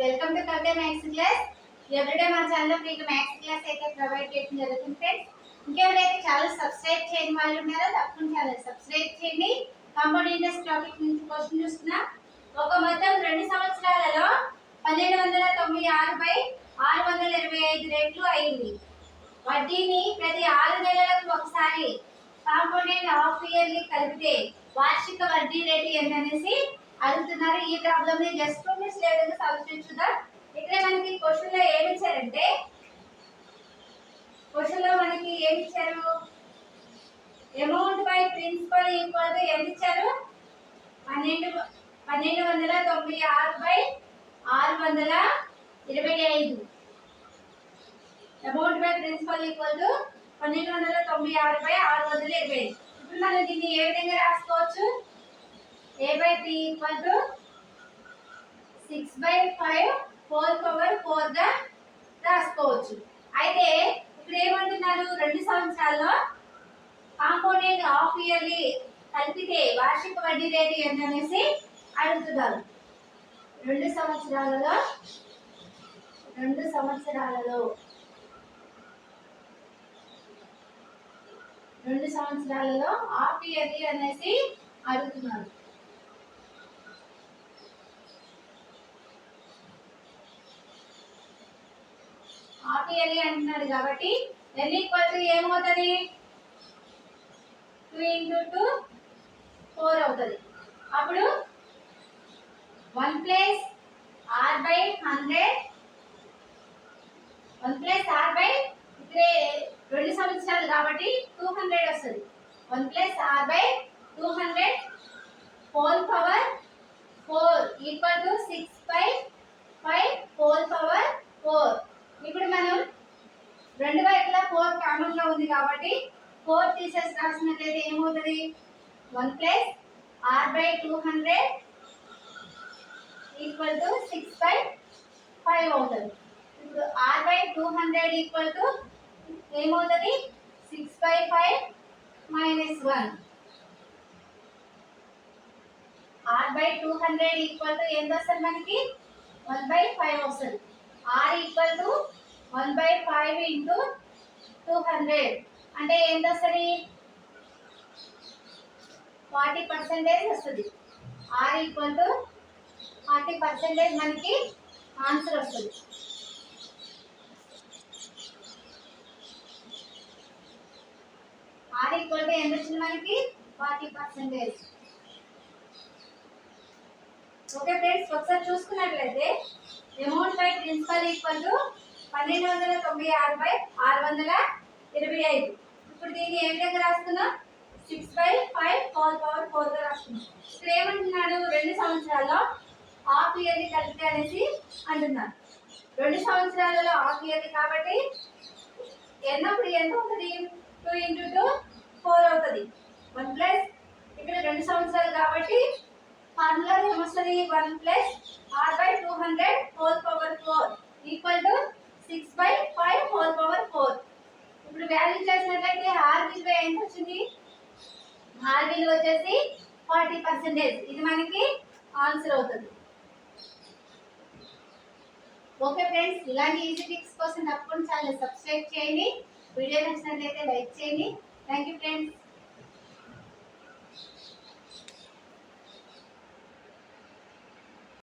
Welcome to Kavitha maths class. Everyday మన ఛానల్లో ఫ్రీగా మ్యాథ్స్ క్లాస్ అయితే ప్రొవైడ్ చేయడం జరుగుతుంది ఫ్రెండ్స్. ఇంకెవరైతే ఛానల్ సబ్స్క్రైబ్ చేయని వాళ్ళు ఉన్నారో తప్పకుండా ఛానల్ సబ్స్క్రైబ్ చేయండి. కాంపౌండ్ ఇంట్రెస్ట్ టాపిక్ నుంచి క్వశ్చన్ చూస్తున్నా. ఒక మొత్తం 2 సంవత్సరాలలో 1296/625 రేట్లు అయింది. వడ్డీని ప్రతి 6 నెలలకు ఒకసారి కాంపౌండ్ హాఫ్ ఇయర్లీ కలిపితే వార్షిక వడ్డీ రేటు ఎంత అనేసి అడుగుతున్నారు. ఈ ప్రాబ్లమ్ ని జస్ట్ 2 మినిట్స్ లేదంగా సాల్వ్ చూద్దాం. ఇక్కడ మనకి క్వశ్చన్ లో ఏమి ఇచ్చారంటే amount by principal equal to ఎంత ఇచ్చారు? 1296/625. Amount by principal equal to 1296/625. ఇప్పుడు మనం దీన్ని ఏ విధంగా రాసుకోవచ్చు? a/t equal to 6/5 whole power 4 గా రాసుకోవచ్చు. అయితే ఇక్కడ ఏమంటున్నారు? 2 సంవత్సరాల్లో కాంపౌండ్ హాఫ్ ఇయర్లీ కలిపితే వార్షిక వడ్డీ రేటు ఎంత అనేసి అడుగుతున్నారు. 2 సంవత్సరాలలో హాఫ్ ఇయర్లీ అనేసి అడుగుతున్నారు. హాఫ్ ఇయర్లీ అంటున్నాడు కాబట్టి n ఈక్వల్ టు ఏమవుతుంది? 2 × 2 4 అవుతుంది. అప్పుడు 1 + r/100 ఇక్కడ 2 సంవత్సరాలు కాబట్టి 200 వస్తుంది. 1 + r/200 whole power 4 equal to 6/5 whole power 4. ఇప్పుడు మనం రెండు వైపులా 4 కామన్ లో ఉంది కాబట్టి 4 తీసేసి రాసినట్లయితే ఏమవుతుంది? 1 + r/200 ఈక్వల్ టు 6/5 అవుతుంది. ఇప్పుడు r/200 ఈక్వల్ టు ఏమవుతుంది? 6/5 - 1. r/200 ఈక్వల్ టు ఎంత వస్తుంది మనకి? 1/5 వస్తుంది. r ఈక్వల్ టు 1/5 × 200 అంటే ఎంత వస్తుంది? 40% వస్తుంది. r ఈక్వల్ టు 40% మనకి ఆన్సర్ వస్తుంది. r ఈక్వల్ టు ఎంత వచ్చింది మనకి? 40%. ఓకే ఫ్రెండ్స్, ఒకసారి చూసుకున్నట్లయితే amount by principal equal to 1296/625. ఇప్పుడు దీన్ని ఏ విధంగా రాసుకున్నాం? 6/5 హోల్ పవర్ 4 గా రాసుకున్నాం. ఇక్కడ ఏమంటున్నాడు? 2 సంవత్సరాల్లో హాఫ్ ఇయర్లీ కలిపితే అనేసి అంటున్నాడు. 2 సంవత్సరాలలో హాఫ్ ఇయర్లీ కాబట్టి ఎన్నప్పుడు ఎంత అవుతుంది? 2 × 2 4 అవుతుంది. 1 ప్లస్ ఇక్కడ 2 సంవత్సరాలు కాబట్టి ఫార్ములా ఏమొస్తుంది? 1 + r/200 whole power 4 equal to 6/5 whole power 4. ఇప్పుడు వాల్యూ చేసినట్లయితే r విలువ ఎంత వచ్చింది? r విలువ వచ్చేసి 40%. ఇది మనకి ఆన్సర్ అవుతుంది. ఓకే ఫ్రెండ్స్, ఇలాంటి ఈజీ టిప్స్ కోసం తప్పకుండా ఛానల్ సబ్స్క్రైబ్ చేయండి. వీడియో నచ్చినట్లయితే లైక్ చేయండి. Thank you friends.